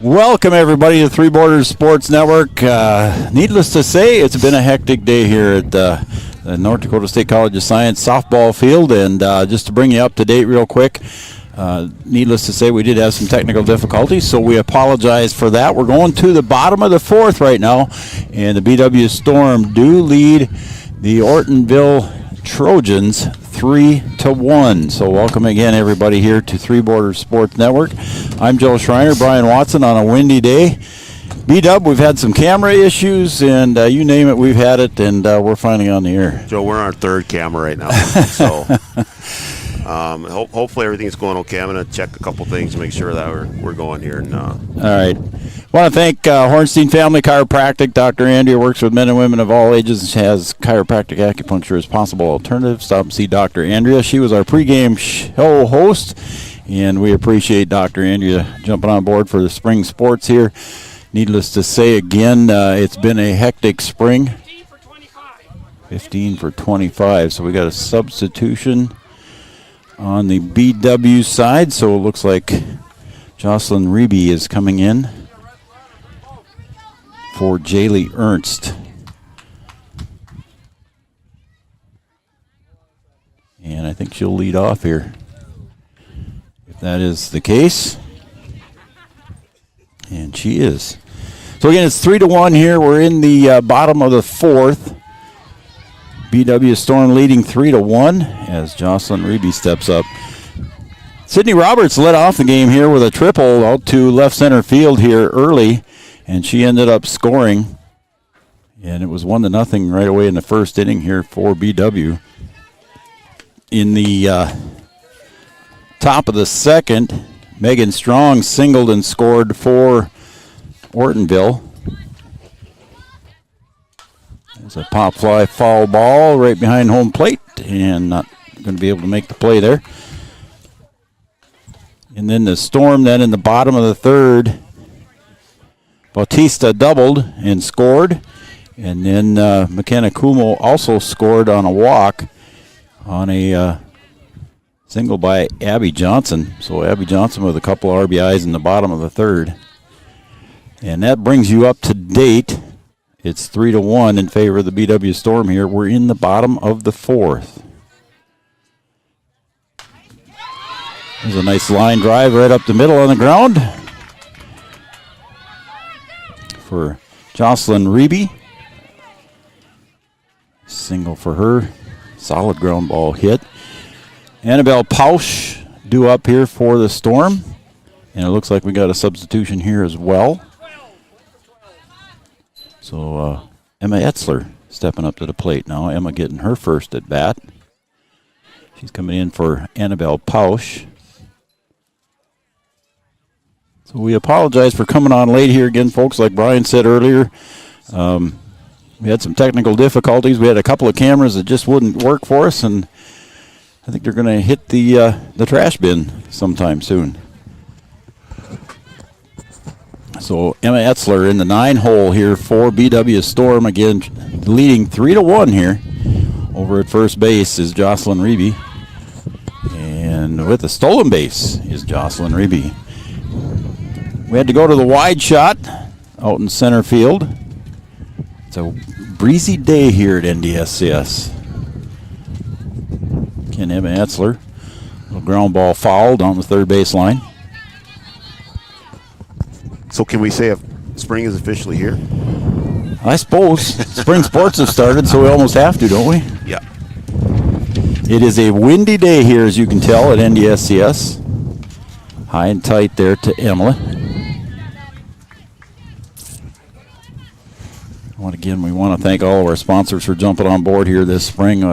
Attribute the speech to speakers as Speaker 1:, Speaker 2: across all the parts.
Speaker 1: Welcome, everybody, to Three Borders Sports Network. Needless to say, it's been a hectic day here at the North Dakota State College of Science softball field. And just to bring you up to date real quick, needless to say, we did have some technical difficulties, so we apologize for that. We're going to the bottom of the fourth right now, and the BW Storm do lead the Ortonville Trojans 3-1. So welcome again, everybody, here to Three Borders Sports Network. I'm Joe Schreiner, Brian Watson on a windy day. B-Dub, we've had some camera issues, and you name it, we've had it, and we're finally on the air.
Speaker 2: Joe, we're on our third camera right now, so hopefully everything's going okay. I'm going to check a couple things to make sure that we're going here. And,
Speaker 1: all right. I want to thank Hornstein Family Chiropractic. Dr. Andrea works with men and women of all ages and has chiropractic acupuncture as possible alternative. Stop and see Dr. Andrea. She was our pregame show host, and we appreciate Dr. Andrea jumping on board for the spring sports here. Needless to say, again, it's been a hectic spring. 15 for 25. So we got a substitution on the BW side. So it looks like Jocelyn Reby is coming in for Jaylee Ernst. And I think she'll lead off here, if that is the case. And she is. So again, it's 3-1 here. We're in the bottom of the fourth. BW Storm leading 3-1 as Jocelyn Reby steps up. Sydney Roberts led off the game here with a triple out to left center field here early, and she ended up scoring. And it was 1-0 right away in the first inning here for BW. In the top of the second, Megan Strong singled and scored for Ortonville. There's a pop fly foul ball right behind home plate, and not going to be able to make the play there. And then the Storm then in the bottom of the third, Bautista doubled and scored. And then McKenna Kumo also scored on a walk on a single by Abby Johnson. So Abby Johnson with a couple RBIs in the bottom of the third. And that brings you up to date. It's 3-1 in favor of the BW Storm here. We're in the bottom of the fourth. There's a nice line drive right up the middle on the ground for Jocelyn Reby. Single for her. Solid ground ball hit. Annabelle Pausch due up here for the Storm. And it looks like we got a substitution here as well. So Emma Etzler stepping up to the plate now. Emma getting her first at bat. She's coming in for Annabelle Pausch. So we apologize for coming on late here again, folks. Like Brian said earlier, we had some technical difficulties. We had a couple of cameras that just wouldn't work for us, and I think they're going to hit the trash bin sometime soon. So Emma Etzler in the 9-hole here for BW Storm. Again, leading 3-1 here. Over at first base is Jocelyn Reby. And with the stolen base is Jocelyn Reby. We had to go to the wide shot out in center field. It's a breezy day here at NDSCS. Again, Emma Etzler. Little ground ball foul down the third base line.
Speaker 2: so can we say if spring is officially here?
Speaker 1: I suppose. Spring sports have started, so we almost have to, don't we?
Speaker 2: Yeah.
Speaker 1: It is a windy day here, as you can tell, at NDSCS. High and tight there to Emily. Again, we want to thank all of our sponsors for jumping on board here this spring.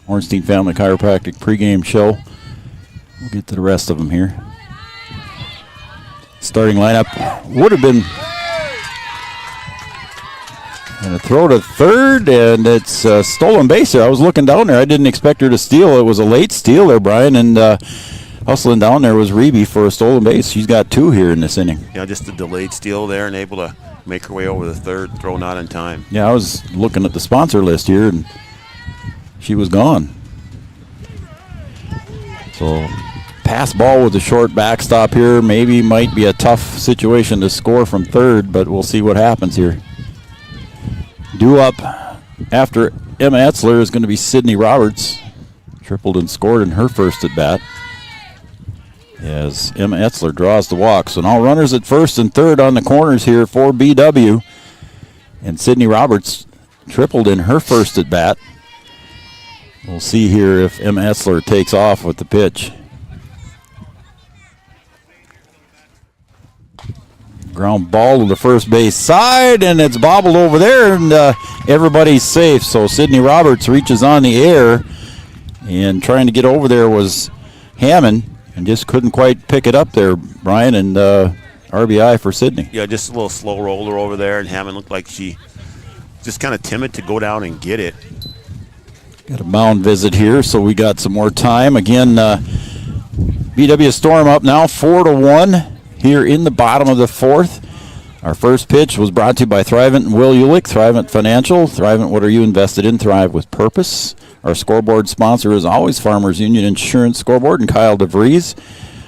Speaker 1: Ornstein Family Chiropractic pregame show. We'll get to the rest of them here. Starting lineup would have been and a throw to third, and it's a stolen base there. I was looking down there. I didn't expect her to steal. It was a late steal there, Brian, and hustling down there was Reby for a stolen base. She's got two here in this inning.
Speaker 2: Yeah, just a delayed steal there and able to make her way over the third, throw not in time.
Speaker 1: Yeah, I was looking at the sponsor list here, and she was gone. So pass ball with a short backstop here. Maybe might be a tough situation to score from third, but we'll see what happens here. Due up after Emma Etzler is going to be Sydney Roberts. Tripled and scored in her first at bat, as Emma Etzler draws the walk. So now runners at first and third on the corners here for BW. And Sydney Roberts tripled in her first at bat. We'll see here if Emma Etzler takes off with the pitch. Ground ball to the first base side, and it's bobbled over there, and everybody's safe. So Sydney Roberts reaches on the air, and trying to get over there was Hammond, and just couldn't quite pick it up there, Brian, and RBI for Sydney.
Speaker 2: Yeah, just a little slow roller over there, and Hammond looked like she just kind of timid to go down and get it.
Speaker 1: Got a mound visit here, so we got some more time. Again, BW Storm up now 4-1 here in the bottom of the fourth. Our first pitch was brought to you by Thrivent and Will Ulick, Thrivent Financial. Thrivent, what are you invested in? Thrive with purpose. Our scoreboard sponsor is always Farmers Union Insurance Scoreboard and Kyle DeVries.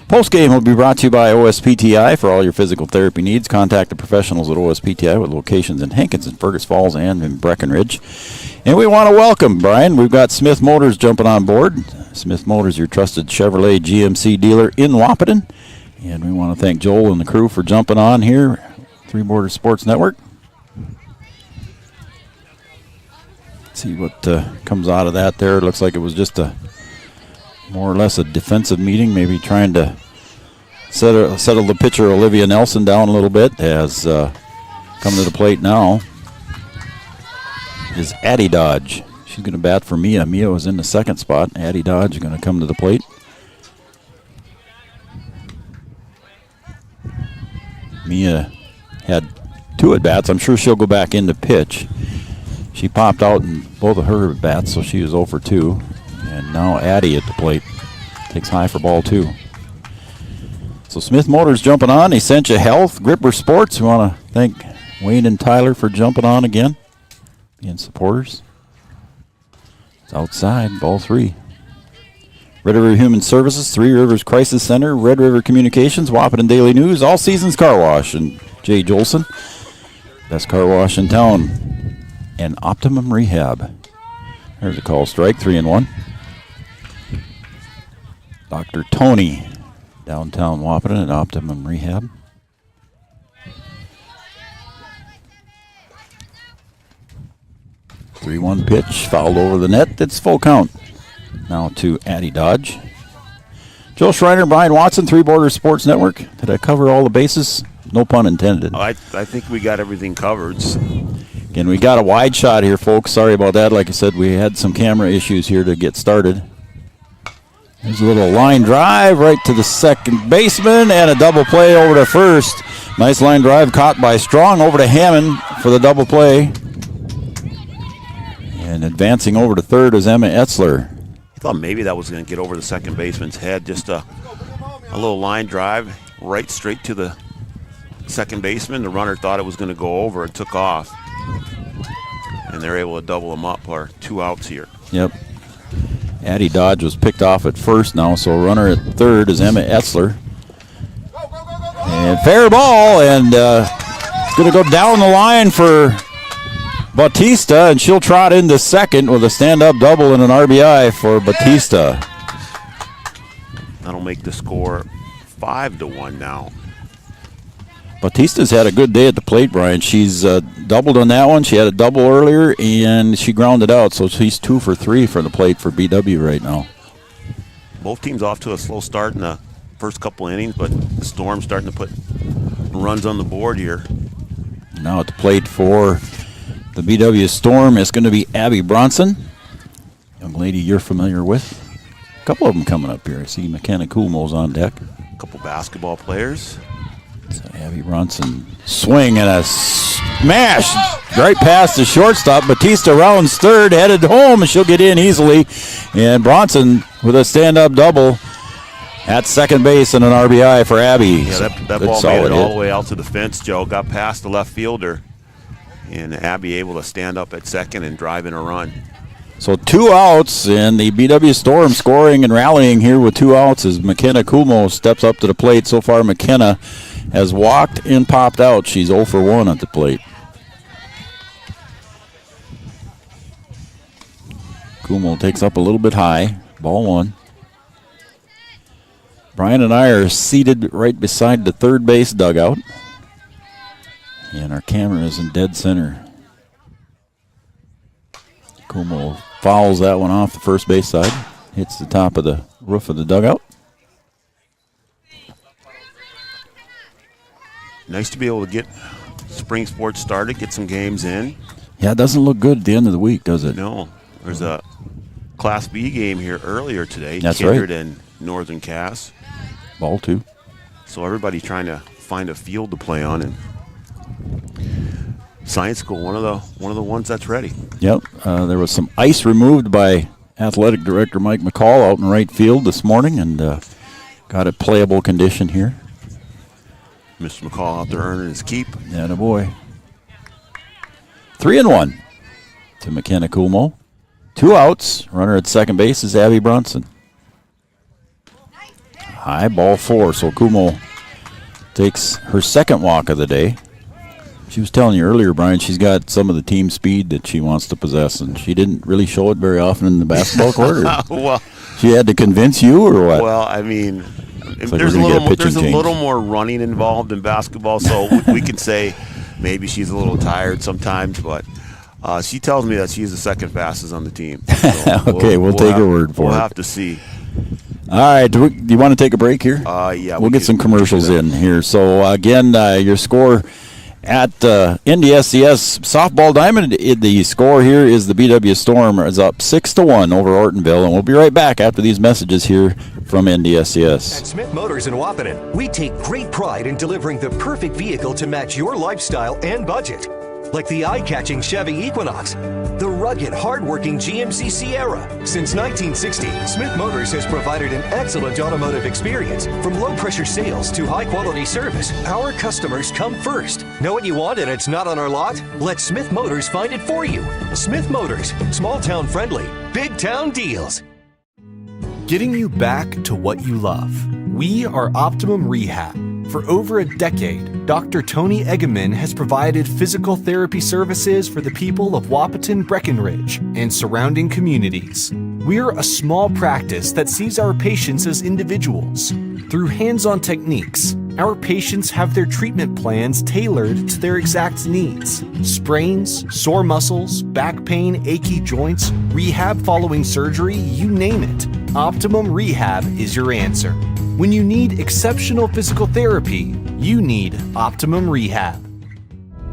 Speaker 1: Postgame will be brought to you by OSPTI for all your physical therapy needs. Contact the professionals at OSPTI with locations in Hankinson, Fergus Falls, and in Breckenridge. And we want to welcome, Brian, we've got Smith Motors jumping on board. Smith Motors, your trusted Chevrolet GMC dealer in Wahpeton. And we want to thank Joel and the crew for jumping on here, Three Borders Sports Network. Let's see what comes out of that there. It looks like it was just more or less a defensive meeting, maybe trying to settle the pitcher Olivia Nelson down a little bit. Has come to the plate now is Addie Dodge. She's going to bat for Mia. Mia was in the second spot. Addie Dodge is going to come to the plate. Mia had 2 at-bats. I'm sure she'll go back in to pitch. She popped out in both of her at-bats, so she was 0 for 2. And now Addie at the plate. Takes high for ball 2. So Smith Motors jumping on. Essentia Health, Gripper Sports. We want to thank Wayne and Tyler for jumping on again, being supporters. It's outside, ball 3. Red River Human Services, Three Rivers Crisis Center, Red River Communications, Wahpeton Daily News, All Seasons Car Wash, and Jay Jolson, best car wash in town, and Optimum Rehab. There's a call strike, 3-1. Dr. Tony, downtown Wahpeton at Optimum Rehab. The 3-1 pitch, fouled over the net. It's full count. Now to Addie Dodge. Joe Schreiner, Brian Watson, Three Borders Sports Network. Did I cover all the bases? No pun intended.
Speaker 2: I think we got everything covered.
Speaker 1: Again, we got a wide shot here, folks. Sorry about that. Like I said, we had some camera issues here to get started. There's a little line drive right to the second baseman and a double play over to first. Nice line drive caught by Strong over to Hammond for the double play. And advancing over to third is Emma Etzler.
Speaker 2: I thought maybe that was going to get over the second baseman's head. Just a little line drive right straight to the second baseman. The runner thought it was going to go over and took off. And they're able to double him up, or 2 outs here.
Speaker 1: Yep. Addie Dodge was picked off at first now, so runner at third is Emma Etzler. And fair ball, and it's going to go down the line for Bautista, and she'll trot into second with a stand-up double and an RBI for Bautista.
Speaker 2: That'll make the score 5-1 now.
Speaker 1: Bautista's had a good day at the plate, Brian. She's doubled on that one. She had a double earlier, and she grounded out, so she's 2 for 3 for the plate for BW right now.
Speaker 2: Both teams off to a slow start in the first couple innings, but the Storm starting to put runs on the board here.
Speaker 1: Now at the plate for the BW Storm is going to be Abby Bronson, young lady you're familiar with. A couple of them coming up here. I see McKenna Coolmo's on deck.
Speaker 2: A couple basketball players.
Speaker 1: So Abby Bronson swing and a smash right past the shortstop. Bautista rounds third, headed home, and she'll get in easily. And Bronson with a stand-up double at second base and an RBI for Abby.
Speaker 2: Yeah, that ball made it all the way out to the fence, Joe. Got past the left fielder. And Abby able to stand up at second and drive in a run.
Speaker 1: So 2 outs, and the BW Storm scoring and rallying here with 2 outs as McKenna Kumo steps up to the plate. So far, McKenna has walked and popped out. She's 0 for 1 at the plate. Kumo takes up a little bit high. Ball 1. Brian and I are seated right beside the third base dugout. And our camera is in dead center. Kumo fouls that one off the first base side. Hits the top of the roof of the dugout.
Speaker 2: Nice to be able to get spring sports started, get some games in.
Speaker 1: Yeah, it doesn't look good at the end of the week, does it?
Speaker 2: No. There's a Class B game here earlier today.
Speaker 1: That's
Speaker 2: Kindred
Speaker 1: right.
Speaker 2: and Northern Cass.
Speaker 1: Ball 2.
Speaker 2: So everybody's trying to find a field to play on, and Science School, one of the ones that's ready.
Speaker 1: Yep. There was some ice removed by Athletic Director Mike McCall out in right field this morning, and got a playable condition here.
Speaker 2: Mr. McCall out there earning his keep.
Speaker 1: Yeah, boy. 3-1 to McKenna Kumo. 2 outs. Runner at second base is Abby Brunson. High ball 4. So Kumo takes her second walk of the day. She was telling you earlier, Brian, she's got some of the team speed that she wants to possess, and she didn't really show it very often in the basketball court.
Speaker 2: Well,
Speaker 1: she had to convince you, or what?
Speaker 2: Well, I mean,
Speaker 1: like
Speaker 2: there's a little more running involved in basketball, so we can say maybe she's a little tired sometimes, but she tells me that she's the second fastest on the team. So
Speaker 1: okay, we'll take her word for it.
Speaker 2: We'll have to see.
Speaker 1: All right, do you want to take a break here?
Speaker 2: Yeah.
Speaker 1: We'll get some commercials in here. So, again, your score at NDSCS Softball Diamond, the score here is the BW Storm is up 6-1 over Ortonville, and we'll be right back after these messages here from NDSCS.
Speaker 3: At Smith Motors in Wahpeton, we take great pride in delivering the perfect vehicle to match your lifestyle and budget. Like the eye-catching Chevy Equinox, the rugged, hard-working GMC Sierra. Since 1960, Smith Motors has provided an excellent automotive experience. From low-pressure sales to high-quality service, our customers come first. Know what you want and it's not on our lot? Let Smith Motors find it for you. Smith Motors, small-town friendly, big-town deals.
Speaker 4: Getting you back to what you love. We are Optimum Rehab. For over a decade, Dr. Tony Eggeman has provided physical therapy services for the people of Wahpeton, Breckenridge, and surrounding communities. We're a small practice that sees our patients as individuals. Through hands-on techniques, our patients have their treatment plans tailored to their exact needs. Sprains, sore muscles, back pain, achy joints, rehab following surgery, you name it. Optimum Rehab is your answer. When you need exceptional physical therapy, you need Optimum Rehab.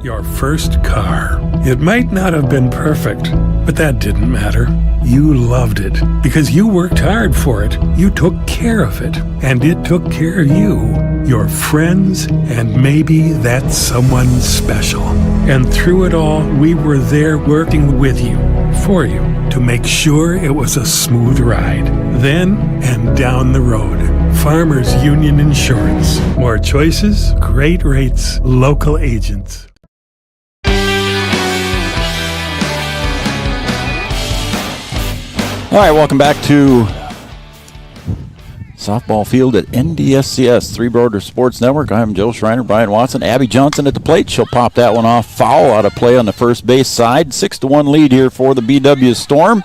Speaker 5: Your first car. It might not have been perfect, but that didn't matter. You loved it because you worked hard for it. You took care of it, and it took care of you, your friends, and maybe that someone special. And through it all, we were there working with you, for you, to make sure it was a smooth ride. Then and down the road. Farmers Union Insurance. More choices, great rates, local agents.
Speaker 1: All right, welcome back to Softball Field at NDSCS, Three Broder Sports Network. I'm Joe Schreiner, Brian Watson, Abby Johnson at the plate. She'll pop that one off. Foul out of play on the first base side. 6-1 lead here for the BW Storm.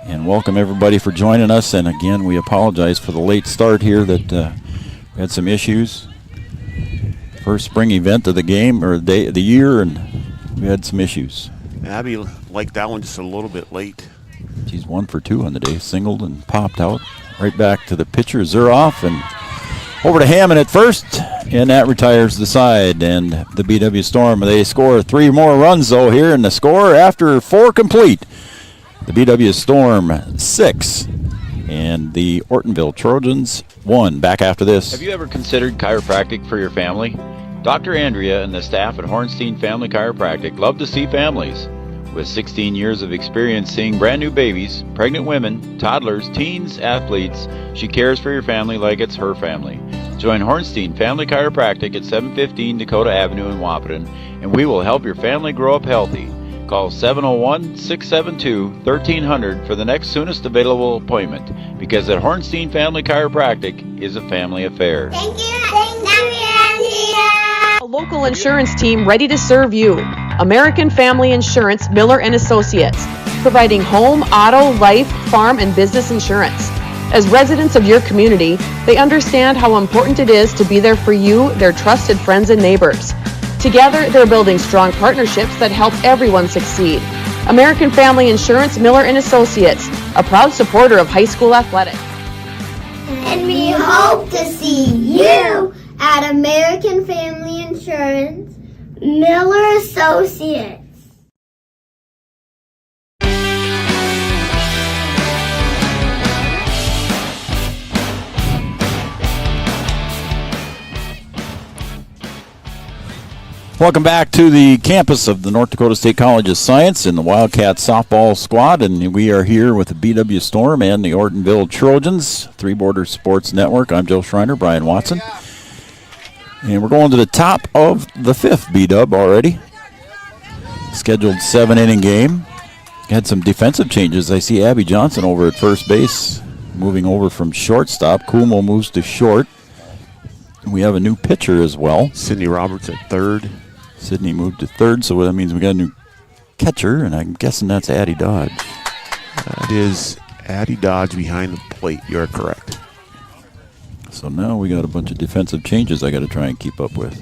Speaker 1: And welcome everybody for joining us. And again, we apologize for the late start here that we had some issues. First spring event of the game or the year, and we had some issues.
Speaker 2: Abby liked that one just a little bit late.
Speaker 1: She's 1 for 2 on the day, singled and popped out. Right back to the pitcher, Zuroff, and over to Hammond at first, and that retires the side. And the BW Storm, they score 3 more runs, though, here, and the score after 4 complete. The BW Storm 6, and the Ortonville Trojans 1. Back after this.
Speaker 6: Have you ever considered chiropractic for your family? Dr. Andrea and the staff at Hornstein Family Chiropractic love to see families. With 16 years of experience seeing brand new babies, pregnant women, toddlers, teens, athletes, she cares for your family like it's her family. Join Hornstein Family Chiropractic at 715 Dakota Avenue in Wahpeton, and we will help your family grow up healthy. Call 701-672-1300 for the next soonest available appointment, because at Hornstein Family Chiropractic is a family affair.
Speaker 7: Thank you, Andrea.
Speaker 8: A local insurance team ready to serve you. American Family Insurance, Miller & Associates, providing home, auto, life, farm, and business insurance. As residents of your community, they understand how important it is to be there for you, their trusted friends and neighbors. Together, they're building strong partnerships that help everyone succeed. American Family Insurance, Miller & Associates, a proud supporter of high school athletics.
Speaker 7: And we hope to see you at American Family Insurance, Miller Associates.
Speaker 1: Welcome back to the campus of the North Dakota State College of Science in the Wildcat softball squad, and we are here with the BW Storm and the Ortonville Trojans, Three Borders Sports Network. I'm Joe Schreiner, Brian Watson, and we're going to the top of the fifth B-Dub already. Scheduled 7-inning game. Had some defensive changes. I see Abby Johnson over at first base, moving over from shortstop. Kumo moves to short. We have a new pitcher as well.
Speaker 2: Sydney Roberts at third.
Speaker 1: Sydney moved to third, so that means we got a new catcher, and I'm guessing that's Addie Dodge.
Speaker 2: That is Addie Dodge behind the plate. You're correct.
Speaker 1: So now we got a bunch of defensive changes I got to try and keep up with.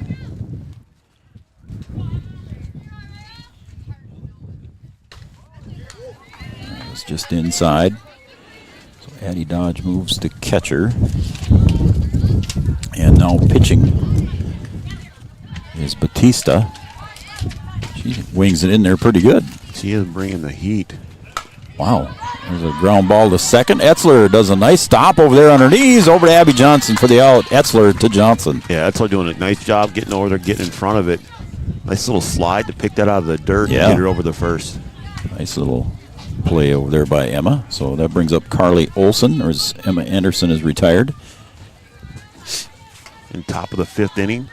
Speaker 1: It's just inside. So Addie Dodge moves to catcher. And now pitching is Batista. She wings it in there pretty good.
Speaker 2: She is bringing the heat.
Speaker 1: Wow. There's a ground ball to second. Etzler does a nice stop over there on her knees. Over to Abby Johnson for the out. Etzler to Johnson.
Speaker 2: Yeah, Etzler doing a nice job getting over there, getting in front of it. Nice little slide to pick that out of the dirt and get her over the first.
Speaker 1: Nice little play over there by Emma. So that brings up Carly Olson, or as Emma Anderson is retired.
Speaker 2: In top of the fifth inning.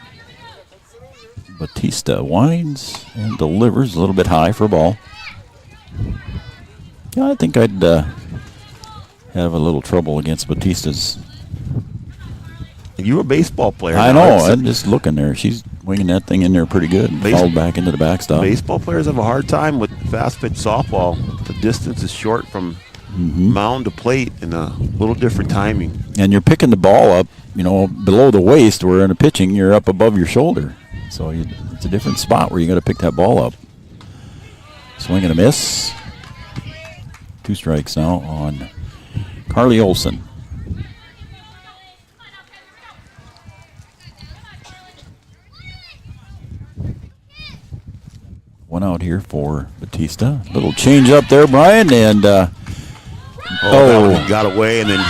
Speaker 1: Batista winds and delivers a little bit high for a ball. Yeah, I think I'd have a little trouble against Batista's.
Speaker 2: You're a baseball player.
Speaker 1: I know. I'm just looking there. She's winging that thing in there pretty good. And fouled back into the backstop.
Speaker 2: Baseball players have a hard time with fast pitch softball. The distance is short from mound to plate and a little different timing.
Speaker 1: And you're picking the ball up, below the waist, where in a pitching you're up above your shoulder. So it's a different spot where you got to pick that ball up. Swing and a miss. 2 strikes now on Carly Olson. One out here for Batista. Little change up there, Brian, and
Speaker 2: that one got away, and then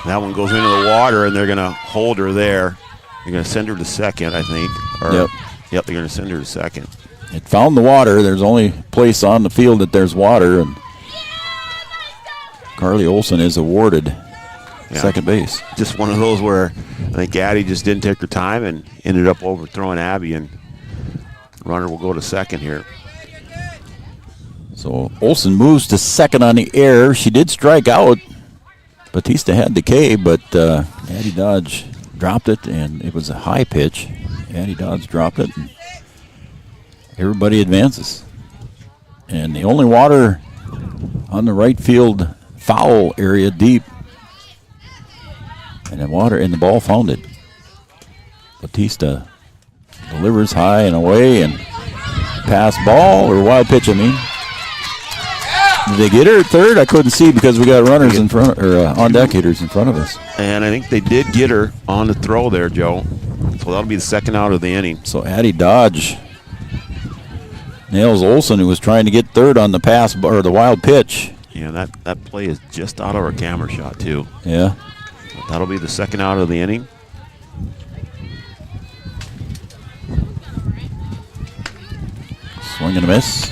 Speaker 2: that one goes into the water, and they're going to hold her there. They're going to send her to second, I think. Yep, they're going to send her to second.
Speaker 1: It found the water. There's only place on the field that there's water, and Carly Olson is awarded second base.
Speaker 2: Just one of those where I think Addie just didn't take her time and ended up overthrowing Abby, and runner will go to second here.
Speaker 1: So Olson moves to second on the air. She did strike out. Batista had the K, but Addie Dodge dropped it, and it was a high pitch. Addie Dodge dropped it, and everybody advances. And the only water on the right field foul area deep, and the water in the ball found it. Batista delivers high and away, and pass ball, or wild pitch, I mean. Did they get her at third? I couldn't see because we got runners in front, or on-deck hitters in front of us.
Speaker 2: And I think they did get her on the throw there, Joe. So that'll be the second out of the inning.
Speaker 1: So Addie Dodge nails Olson, who was trying to get third on the pass, or the wild pitch.
Speaker 2: Yeah, that play is just out of our camera shot, too.
Speaker 1: Yeah.
Speaker 2: But that'll be the second out of the inning.
Speaker 1: Swing and a miss.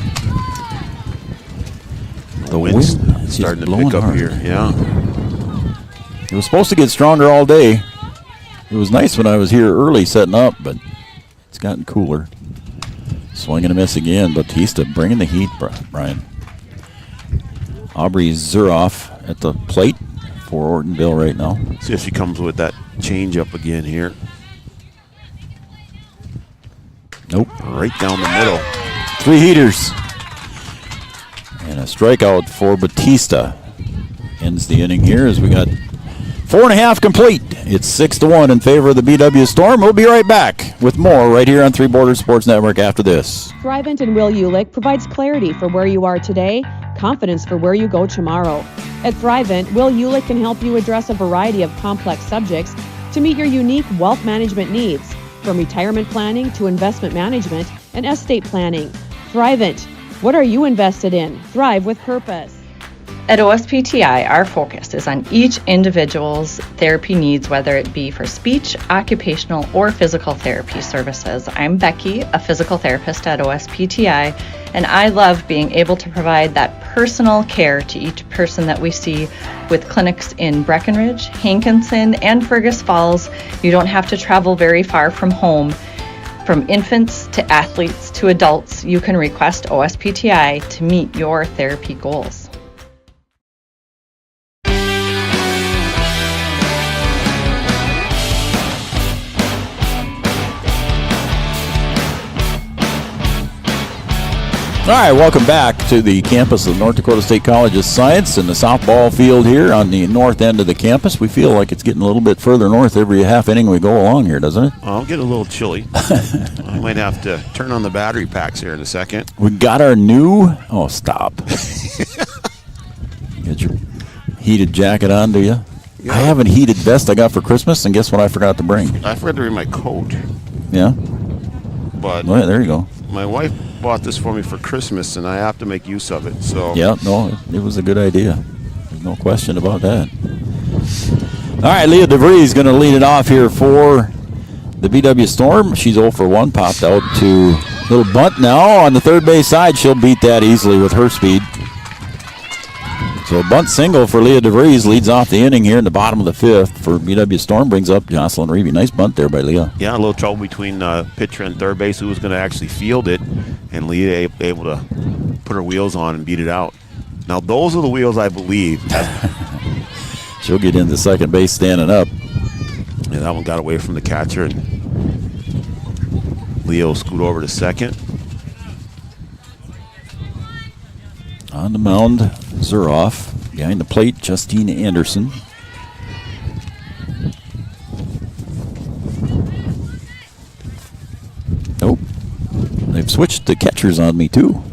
Speaker 2: The wind's starting to pick up
Speaker 1: hard
Speaker 2: here. Yeah.
Speaker 1: It was supposed to get stronger all day. It was nice when I was here early setting up, but it's gotten cooler. Swing and a miss again. Batista bringing the heat, Brian. Aubrey Zuroff at the plate for Ortonville right now.
Speaker 2: See if she comes with that change-up again here.
Speaker 1: Nope.
Speaker 2: Right down the middle.
Speaker 1: 3 heaters. And a strikeout for Batista. Ends the inning here as we got 4.5 complete. It's 6-1 in favor of the BW Storm. We'll be right back with more right here on Three Borders Sports Network after this.
Speaker 8: Thrivent and Will Ulick provides clarity for where you are today, confidence for where you go tomorrow. At Thrivent, Will Ulick can help you address a variety of complex subjects to meet your unique wealth management needs, from retirement planning to investment management and estate planning. Thrivent. What are you invested in? Thrive with purpose.
Speaker 9: At OSPTI, our focus is on each individual's therapy needs, whether it be for speech, occupational, or physical therapy services. I'm Becky, a physical therapist at OSPTI, and I love being able to provide that personal care to each person that we see with clinics in Breckenridge, Hankinson, and Fergus Falls. You don't have to travel very far from home. From infants to athletes to adults, you can request OSPTI to meet your therapy goals.
Speaker 1: All right, welcome back to the campus of North Dakota State College of Science and the softball field here on the north end of the campus. We feel like it's getting a little bit further north every half inning we go along here, doesn't it?
Speaker 2: I'm getting a little chilly. I might have to turn on the battery packs here in a second.
Speaker 1: We got our new... Oh, stop. You got your heated jacket on, do you?
Speaker 2: Yeah.
Speaker 1: I have a heated vest I got for Christmas, and guess what I forgot to bring?
Speaker 2: I forgot to bring my coat.
Speaker 1: Yeah?
Speaker 2: But
Speaker 1: Well, there you go.
Speaker 2: my wife bought this for me for Christmas, and I have to make use of it. So
Speaker 1: Yeah, no, it was a good idea. There's no question about that. All right, Leah DeVries going to lead it off here for the BW Storm. She's 0 for 1, popped out to little bunt now on the third base side. She'll beat that easily with her speed. So a bunt single for Leah DeVries leads off the inning here in the bottom of the 5th for BW Storm. Brings up Jocelyn Reevy. Nice bunt there by Leah.
Speaker 2: yeah, a little trouble between pitcher and third base who was going to actually field it, and Leah able to put her wheels on and beat it out. Now those are the wheels I believe.
Speaker 1: She'll get into second base standing up.
Speaker 2: Yeah, that one got away from the catcher, and Leah will scoot over to second.
Speaker 1: On the mound, Zuroff. Behind the plate, Justine Anderson. Nope. They've switched the catchers on me, too.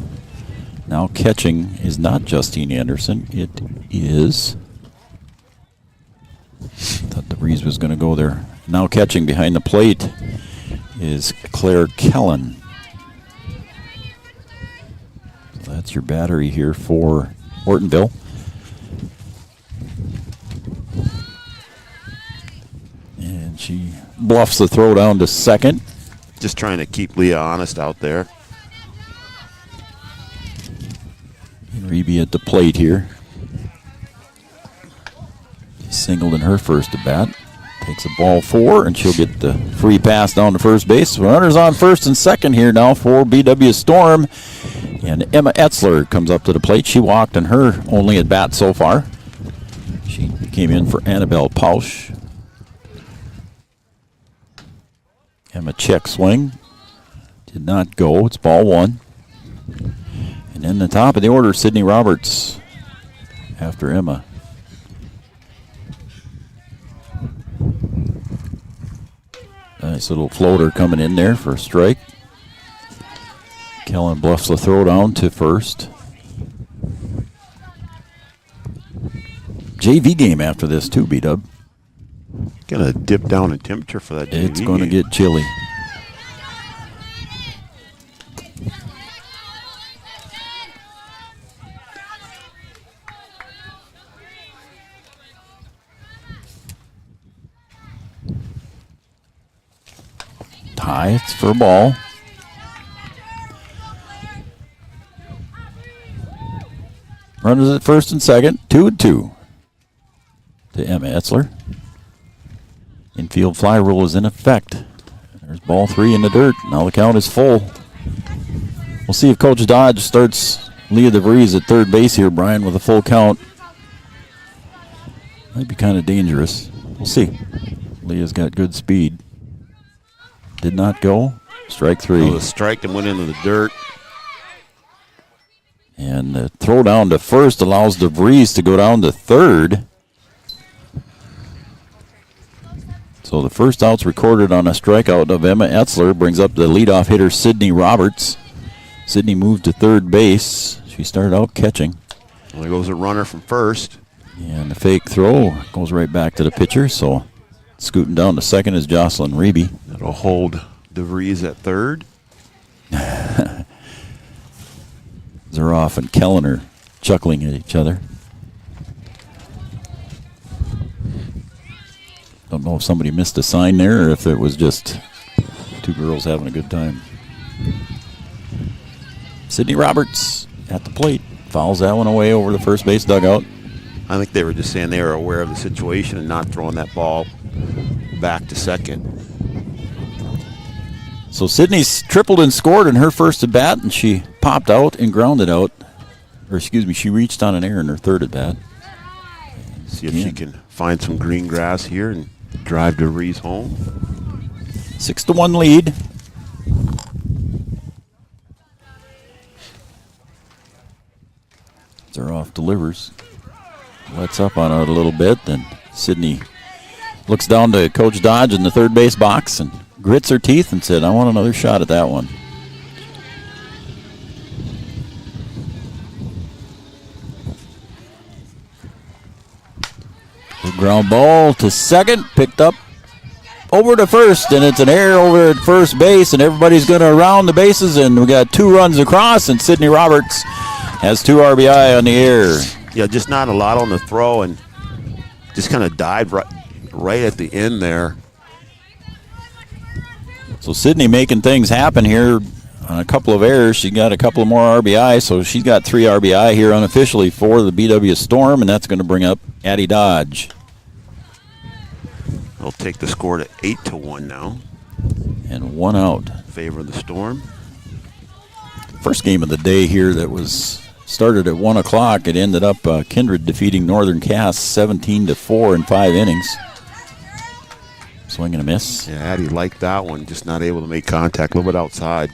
Speaker 1: Now catching is not Justine Anderson. It is... Thought the breeze was going to go there. Now catching behind the plate is Claire Kellen. That's your battery here for Ortonville. And she bluffs the throw down to second.
Speaker 2: Just trying to keep Leah honest out there.
Speaker 1: And Reeby at the plate here. She singled in her first at bat. Takes a ball 4, and she'll get the free pass down to first base. Runners on first and second here now for BW Storm. And Emma Etzler comes up to the plate. She walked in her only at bat so far. She came in for Annabelle Pausch. Emma check swing. Did not go. It's ball 1. And then the top of the order, Sydney Roberts after Emma. Nice little floater coming in there for a strike. Kellen bluffs the throw down to first. JV game after this too, B-Dub.
Speaker 2: Gonna dip down in temperature for that JV
Speaker 1: It's going to
Speaker 2: game.
Speaker 1: get chilly. High, it's for a ball. Runners at first and second, 2-2 to Emma Etzler. Infield fly rule is in effect. There's ball 3 in the dirt. Now the count is full. We'll see if Coach Dodge starts Leah DeVries at third base here, Brian, with a full count. Might be kind of dangerous. We'll see. Leah's got good speed. Did not go. Strike three.
Speaker 2: Oh, the strike and went into the dirt.
Speaker 1: And the throw down to first allows DeVries to go down to third. So the first out's recorded on a strikeout of Emma Etzler. Brings up the leadoff hitter, Sydney Roberts. Sydney moved to third base. She started out catching.
Speaker 2: Well, there goes a runner from first.
Speaker 1: And the fake throw goes right back to the pitcher. So scooting down to second is Jocelyn Reby.
Speaker 2: That'll hold DeVries at third.
Speaker 1: Zeroff and Kellen are chuckling at each other. Don't know if somebody missed a sign there or if it was just two girls having a good time. Sydney Roberts at the plate. Fouls that one away over the first base dugout.
Speaker 2: I think they were just saying they were aware of the situation and not throwing that ball back to second.
Speaker 1: So Sydney's tripled and scored in her first at bat, and she popped out and grounded out. Or excuse me, she reached on an error in her third at bat.
Speaker 2: See if she can find some green grass here and drive DeVries home.
Speaker 1: 6-1 lead. Zeroff delivers. Lets up on it a little bit. Then Sydney looks down to Coach Dodge in the third base box and grits her teeth and said, I want another shot at that one. The ground ball to second, picked up over to first, and it's an error over at first base, and everybody's going to round the bases, and we got 2 runs across, and Sydney Roberts has 2 RBI on the air.
Speaker 2: Yeah, just not a lot on the throw, and just kind of dived right at the end there.
Speaker 1: So Sydney making things happen here on a couple of errors. She got a couple of more RBI, so she's got 3 RBI here unofficially for the BW Storm, and that's going to bring up Addie Dodge.
Speaker 2: They'll take the score to 8-1 now.
Speaker 1: And 1 out.
Speaker 2: In favor of the Storm.
Speaker 1: First game of the day here that was started at 1 o'clock. It ended up Kindred defeating Northern Cass 17-4 in 5 innings. Swing and a miss.
Speaker 2: Yeah, Addie liked that one, just not able to make contact, a little bit outside.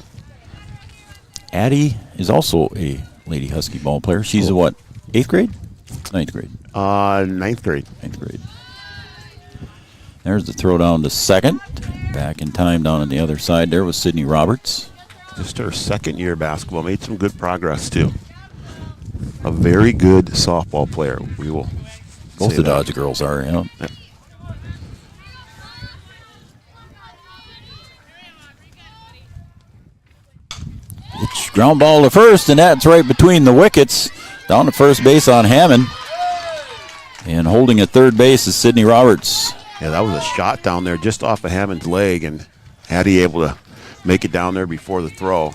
Speaker 1: Addie is also a Lady Husky ball player. She's what, 8th grade? 9th grade.
Speaker 2: 9th grade.
Speaker 1: 9th grade. There's the throw down to second. Back in time down on the other side there was Sydney Roberts.
Speaker 2: Just her second year of basketball. Made some good progress, too. A very good softball player. We will
Speaker 1: Both the Dodge girls are, you know.
Speaker 2: Yeah.
Speaker 1: It's ground ball to first, and that's right between the wickets. Down to first base on Hammond. And holding at third base is Sydney Roberts.
Speaker 2: Yeah, that was a shot down there just off of Hammond's leg, and Addie able to make it down there before the throw.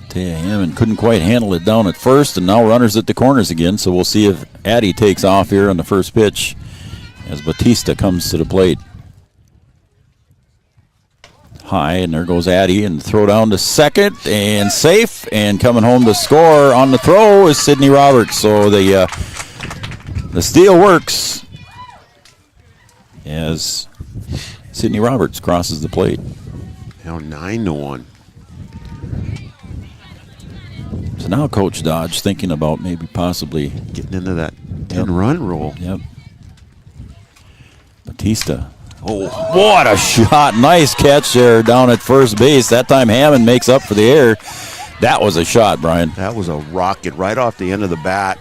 Speaker 1: Taya Hammond couldn't quite handle it down at first, and now runners at the corners again, so we'll see if Addie takes off here on the first pitch as Batista comes to the plate. High, and there goes Addie, and throw down to second, and safe, and coming home to score on the throw is Sydney Roberts. So the steal works as Sydney Roberts crosses the plate.
Speaker 2: Now 9-1.
Speaker 1: So now Coach Dodge thinking about maybe possibly
Speaker 2: getting into that 10-run roll.
Speaker 1: Yep. Batista. Oh, what a shot. Nice catch there down at first base. That time Hammond makes up for the error. That was a shot, Brian.
Speaker 2: That was a rocket right off the end of the bat.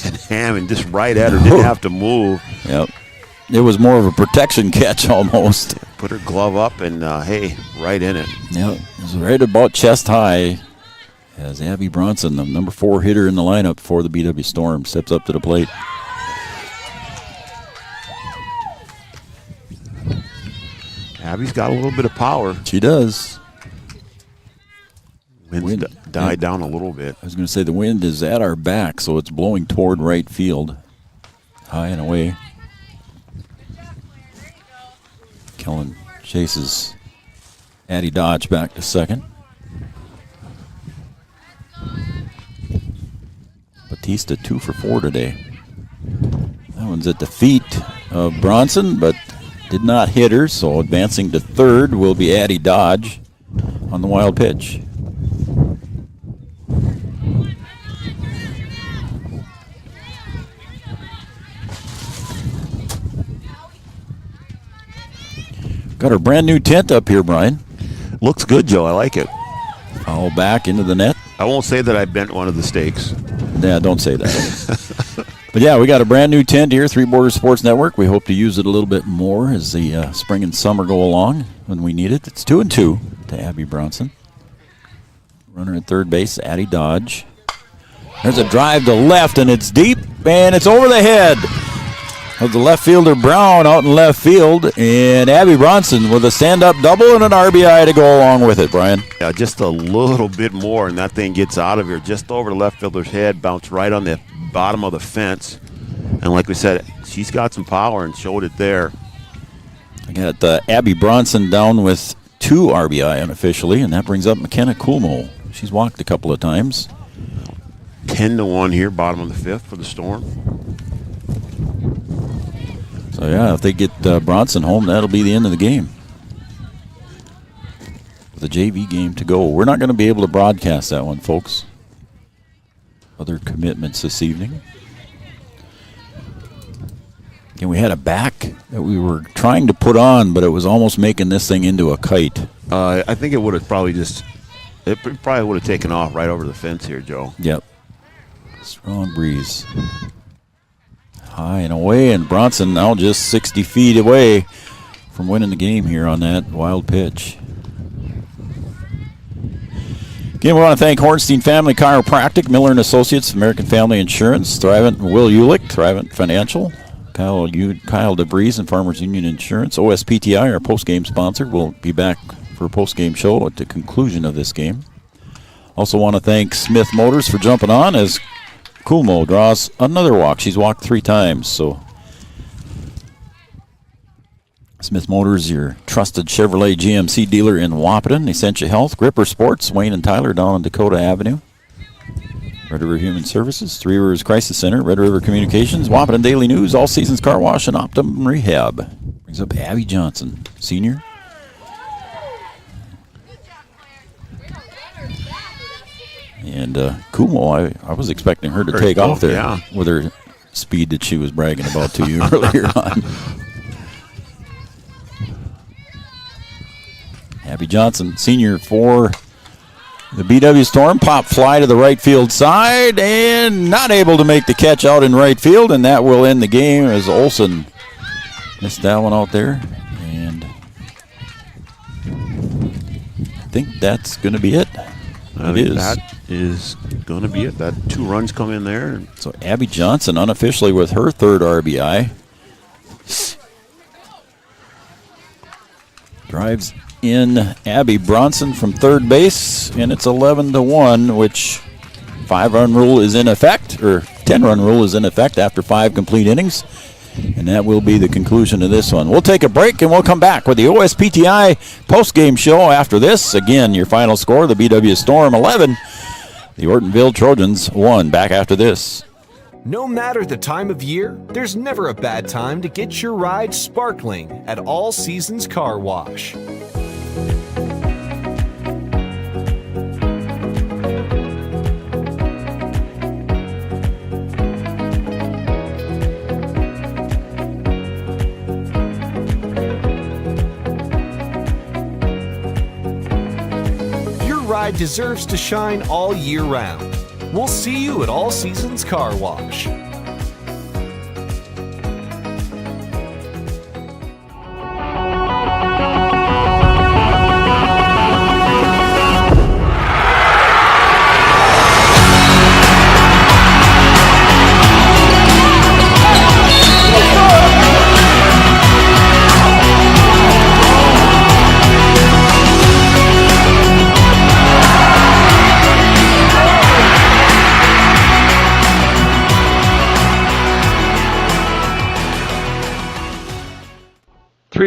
Speaker 2: And Hammond just right at her, didn't have to move.
Speaker 1: Yep. It was more of a protection catch almost.
Speaker 2: Put her glove up and, hey, right in it.
Speaker 1: Yep. It was right about chest high as Abby Bronson, the number 4 hitter in the lineup for the BW Storm, steps up to the plate.
Speaker 2: Abby's got a little bit of power.
Speaker 1: She does.
Speaker 2: Wind died down a little bit.
Speaker 1: I was going to say the wind is at our back, so it's blowing toward right field. High and away. Kellen chases Addie Dodge back to second. Batista 2 for 4 today. That one's at the feet of Bronson, but did not hit her, so advancing to third will be Addie Dodge on the wild pitch. Got our brand new tent up here, Brian.
Speaker 2: Looks good, Joe. I like it.
Speaker 1: Foul back into the net.
Speaker 2: I won't say that I bent one of the stakes.
Speaker 1: Yeah, don't say that. But yeah, we got a brand new tent here, Three Borders Sports Network. We hope to use it a little bit more as the spring and summer go along when we need it. It's 2-2 to Abby Bronson. Runner at third base, Addie Dodge. There's a drive to left, and it's deep, and it's over the head of the left fielder Brown out in left field, and Abby Bronson with a stand-up double and an RBI to go along with it, Brian.
Speaker 2: Yeah, just a little bit more, and that thing gets out of here just over the left fielder's head, bounced right on the bottom of the fence. And like we said, she's got some power and showed it there.
Speaker 1: I got Abby Bronson down with 2 RBI unofficially, and that brings up McKenna Coolmo. She's walked a couple of times.
Speaker 2: 10-1 here, bottom of the 5th for the Storm.
Speaker 1: So, yeah, if they get Bronson home, that'll be the end of the game. With a JV game to go. We're not going to be able to broadcast that one, folks. Other commitments this evening. And we had a back that we were trying to put on, but it was almost making this thing into a kite.
Speaker 2: I think it would have probably would have taken off right over the fence here, Joe.
Speaker 1: Yep. Strong breeze. High and away, and Bronson now just 60 feet away from winning the game here on that wild pitch. Again, we want to thank Hornstein Family Chiropractic, Miller & Associates, American Family Insurance, Thrivent Will Ulick, Thrivent Financial, Kyle DeVries and Farmers Union Insurance. OSPTI, our post-game sponsor, will be back for a post-game show at the conclusion of this game. Also want to thank Smith Motors for jumping on as Coolmo draws another walk. She's walked 3 times, so Smith Motors, your trusted Chevrolet GMC dealer in Wahpeton. Essentia Health, Gripper Sports, Wayne and Tyler down on Dakota Avenue. Red River Human Services, Three Rivers Crisis Center, Red River Communications, Wahpeton Daily News, All Seasons Car Wash, and Optimum Rehab. Brings up Abby Johnson, senior. And Kumo, I was expecting her to take off there with her speed that she was bragging about to you earlier on. Abby Johnson, senior for the BW Storm. Pop fly to the right field side and not able to make the catch out in right field, and that will end the game as Olsen missed that one out there. And I think that's going to be it.
Speaker 2: I think that is going to be it. That 2 runs come in there.
Speaker 1: So Abby Johnson unofficially with her 3rd RBI. Drives in Abby Bronson from third base, and it's 11-1, which 5-run rule is in effect, or 10-run rule is in effect after 5 complete innings. And that will be the conclusion of this one. We'll take a break, and we'll come back with the OSPTI post-game show after this. Again, your final score, the BW Storm 11, the Ortonville Trojans 1. Back after this.
Speaker 4: No matter the time of year, there's never a bad time to get your ride sparkling at All Seasons Car Wash. Ride deserves to shine all year round. We'll see you at All Seasons Car Wash.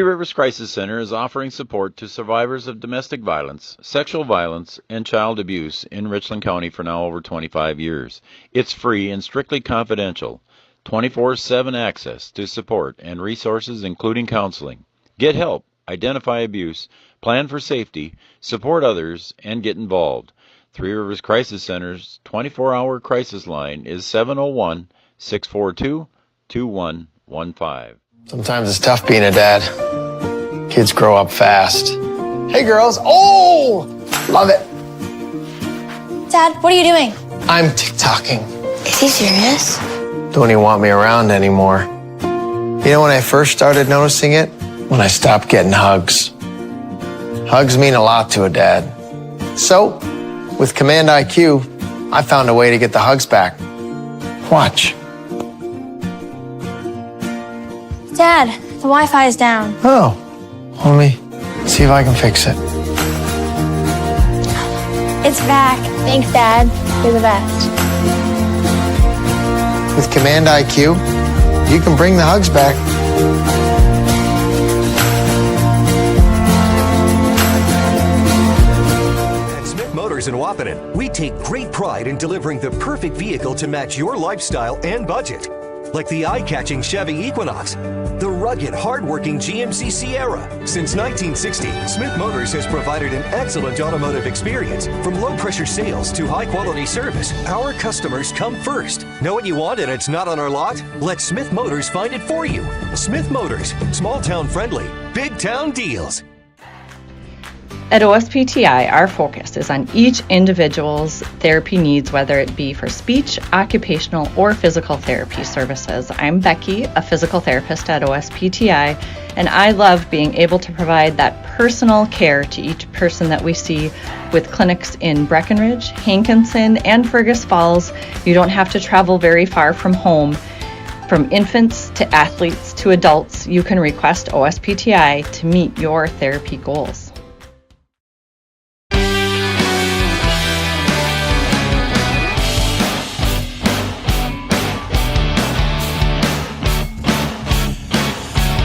Speaker 6: Three Rivers Crisis Center is offering support to survivors of domestic violence, sexual violence, and child abuse in Richland County for now over 25 years. It's free and strictly confidential. 24/7 access to support and resources including counseling. Get help, identify abuse, plan for safety, support others, and get involved. Three Rivers Crisis Center's 24-hour crisis line is 701-642-2115.
Speaker 10: Sometimes it's tough being a dad. Kids grow up fast. Hey, girls. Oh, love it.
Speaker 11: Dad, what are you doing?
Speaker 10: I'm TikToking.
Speaker 11: Is he serious?
Speaker 10: Don't even want me around anymore. You know when I first started noticing it? When I stopped getting hugs. Hugs mean a lot to a dad. So, with Command IQ, I found a way to get the hugs back. Watch.
Speaker 11: Dad, the Wi-Fi is down.
Speaker 10: Oh, let me see if I can fix it.
Speaker 11: It's back. Thanks, Dad. You're the best.
Speaker 10: With Command IQ, you can bring the hugs back.
Speaker 3: At Smith Motors in Wahpeton, we take great pride in delivering the perfect vehicle to match your lifestyle and budget. Like the eye-catching Chevy Equinox, the rugged, hard-working GMC Sierra. Since 1960, Smith Motors has provided an excellent automotive experience. From low-pressure sales to high-quality service, our customers come first. Know what you want and it's not on our lot? Let Smith Motors find it for you. Smith Motors, small-town friendly, big-town deals.
Speaker 9: At OSPTI, our focus is on each individual's therapy needs, whether it be for speech, occupational, or physical therapy services. I'm Becky, a physical therapist at OSPTI, and I love being able to provide that personal care to each person that we see with clinics in Breckenridge, Hankinson, and Fergus Falls. You don't have to travel very far from home. From infants to athletes to adults, you can request OSPTI to meet your therapy goals.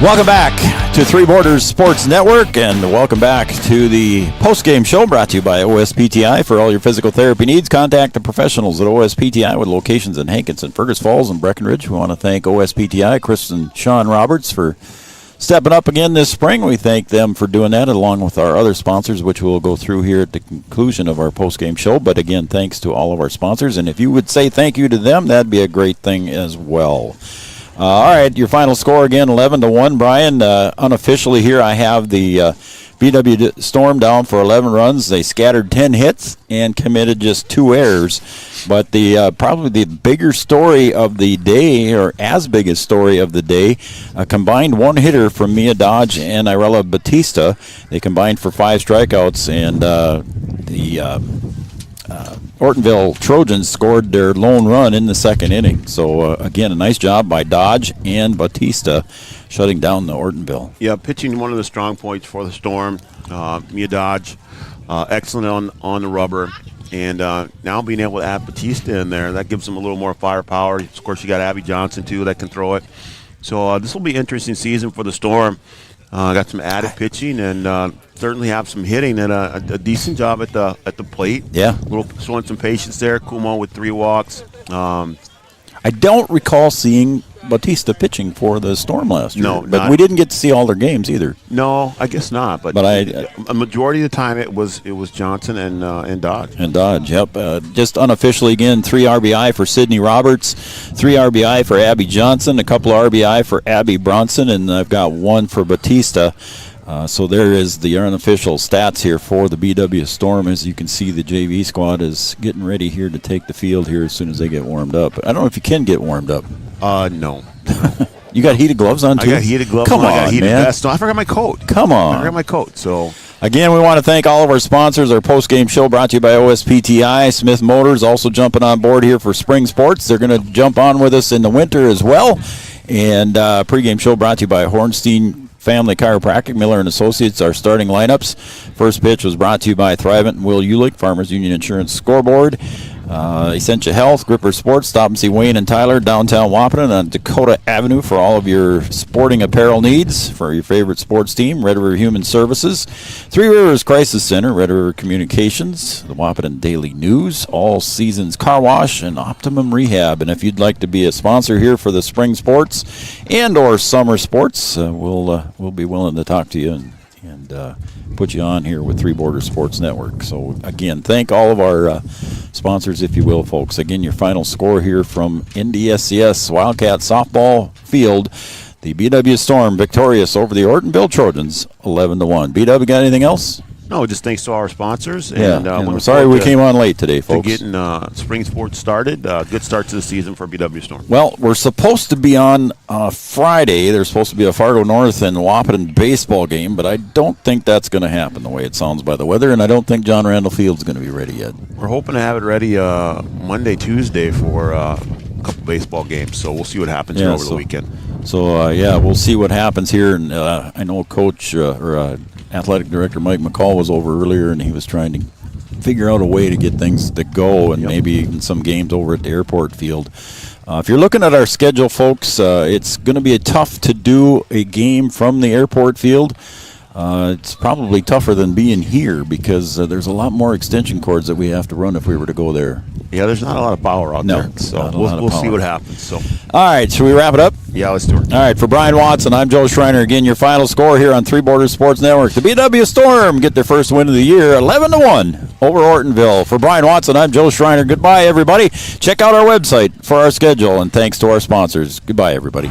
Speaker 1: Welcome back to Three Borders Sports Network, and welcome back to the post-game show brought to you by OSPTI. For all your physical therapy needs, contact the professionals at OSPTI with locations in Hankinson, Fergus Falls, and Breckenridge. We want to thank OSPTI, Chris and Sean Roberts, for stepping up again this spring. We thank them for doing that, along with our other sponsors, which we'll go through here at the conclusion of our post-game show. But again, thanks to all of our sponsors, and if you would say thank you to them, that'd be a great thing as well. All right, your final score again, 11-1. Brian, unofficially here, I have the BW Storm down for 11 runs. They scattered 10 hits and committed just 2 errors. But the probably the bigger story of the day, or as big a story of the day, a combined one-hitter from Mia Dodge and Irela Batista. They combined for 5 strikeouts, and the Ortonville Trojans scored their lone run in the second inning. So, again, a nice job by Dodge and Batista shutting down the Ortonville.
Speaker 2: Yeah, pitching one of the strong points for the Storm. Mia Dodge, excellent on the rubber. And now being able to add Batista in there, that gives them a little more firepower. Of course, you got Abby Johnson, too, that can throw it. So this will be an interesting season for the Storm. Got some added pitching and certainly have some hitting and a decent job at the plate.
Speaker 1: Yeah,
Speaker 2: showing some patience there. Kumo with 3 walks.
Speaker 1: I don't recall seeing Batista pitching for the Storm last year.
Speaker 2: No,
Speaker 1: but we didn't get to see all their games either.
Speaker 2: No, I guess not. But a majority of the time it was Johnson and Dodge.
Speaker 1: And Dodge, yep. Just unofficially again, 3 RBI for Sydney Roberts, 3 RBI for Abby Johnson, a couple of RBI for Abby Bronson, and I've got 1 for Batista. So there is the unofficial stats here for the BW Storm. As you can see, the JV squad is getting ready here to take the field here as soon as they get warmed up. I don't know if you can get warmed up.
Speaker 2: No.
Speaker 1: You got heated gloves on, too?
Speaker 2: I got heated gloves
Speaker 1: on.
Speaker 2: I got heated vest. No, I forgot my coat.
Speaker 1: Come on.
Speaker 2: I forgot my coat, so...
Speaker 1: Again, we want to thank all of our sponsors. Our post-game show brought to you by OSPTI. Smith Motors also jumping on board here for spring sports. They're going to jump on with us in the winter as well. And pregame show brought to you by Hornstein Family Chiropractic, Miller and Associates, our starting lineups. First pitch was brought to you by Thrivent and Will Ulick, Farmers Union Insurance Scoreboard. Essentia Health, Gripper Sports. Stop and see Wayne and Tyler downtown Wahpeton on Dakota Avenue for all of your sporting apparel needs for your favorite sports team. Red River Human Services, Three Rivers Crisis Center, Red River Communications, the Wahpeton Daily News, All Seasons Car Wash, and Optimum Rehab. And if you'd like to be a sponsor here for the spring sports and or summer sports, we'll be willing to talk to you and put you on here with Three Borders Sports Network. So again, thank all of our sponsors, if you will, folks. Again, your final score here from NDSCS Wildcat Softball Field. The BW Storm victorious over the Ortonville Trojans, 11-1. BW, got anything else?
Speaker 2: No, just thanks to our sponsors.
Speaker 1: And we're sorry we came on late today, folks.
Speaker 2: Getting spring sports started. Good start to the season for BW Storm.
Speaker 1: Well, we're supposed to be on Friday. There's supposed to be a Fargo North and Wahpeton baseball game, but I don't think that's going to happen the way it sounds by the weather, and I don't think John Randall Field's going to be ready yet.
Speaker 2: We're hoping to have it ready Monday, Tuesday for a couple baseball games, so we'll see what happens here over the weekend.
Speaker 1: So, we'll see what happens here. And I know Coach Athletic Director Mike McCall was over earlier, and he was trying to figure out a way to get things to go and maybe even some games over at the airport field. If you're looking at our schedule, folks, it's going to be tough to do a game from the airport field. It's probably tougher than being here because there's a lot more extension cords that we have to run if we were to go there.
Speaker 2: Yeah, there's not a lot of power out there, so we'll see what happens. So,
Speaker 1: all right, should we wrap it up?
Speaker 2: Yeah, let's do it.
Speaker 1: All right, for Brian Watson, I'm Joe Schreiner. Again, your final score here on Three Borders Sports Network. The BW Storm get their first win of the year, 11-1 over Ortonville. For Brian Watson, I'm Joe Schreiner. Goodbye, everybody. Check out our website for our schedule, and thanks to our sponsors. Goodbye, everybody.